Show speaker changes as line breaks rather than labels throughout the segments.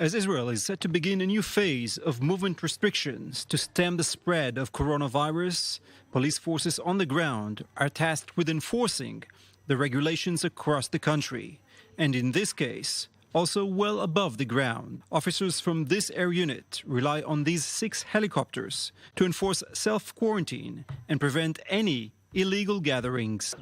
As Israel is set to begin a new phase of movement restrictions to stem the spread of coronavirus, police forces on the ground are tasked with enforcing the regulations across the country. And in this case, also well above the ground. Officers from this air unit rely on these 6 helicopters to enforce self-quarantine and prevent any illegal gatherings.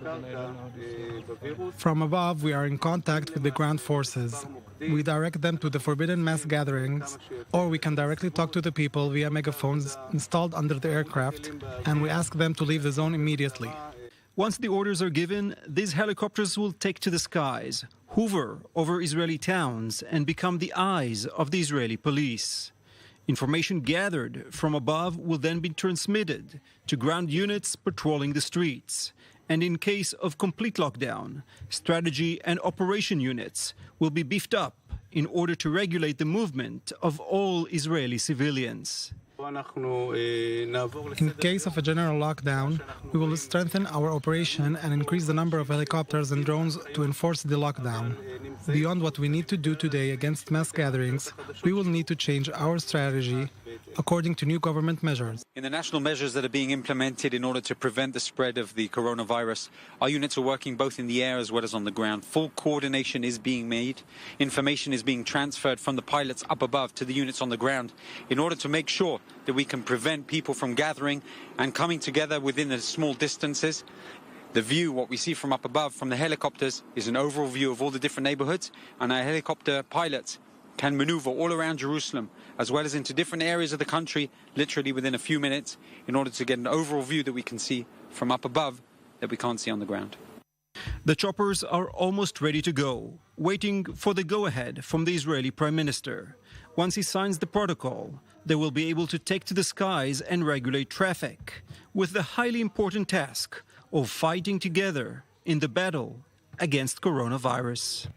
From above, we are in contact with the ground forces. We direct them to the forbidden mass gatherings, or we can directly talk to the people via megaphones installed under the aircraft, and we ask them to leave the zone immediately.
Once the orders are given, these helicopters will take to the skies, hover over Israeli towns, and become the eyes of the Israeli police. Information gathered from above will then be transmitted to ground units patrolling the streets. And in case of complete lockdown, strategy and operation units will be beefed up in order to regulate the movement of all Israeli civilians.
In case of a general lockdown, we will strengthen our operation and increase the number of helicopters and drones to enforce the lockdown. Beyond what we need to do today against mass gatherings, we will need to change our strategy according to new government measures.
In the national measures that are being implemented in order to prevent the spread of the coronavirus, our units are working both in the air as well as on the ground. Full coordination is being made. Information is being transferred from the pilots up above to the units on the ground in order to make sure that we can prevent people from gathering and coming together within the small distances. The view, what we see from up above, from the helicopters, is an overall view of all the different neighborhoods, and our helicopter pilots can maneuver all around Jerusalem, as well as into different areas of the country, literally within a few minutes, in order to get an overall view that we can see from up above that we can't see on the ground.
The choppers are almost ready to go, waiting for the go-ahead from the Israeli Prime Minister. Once he signs the protocol, they will be able to take to the skies and regulate traffic, with the highly important task of fighting together in the battle against coronavirus.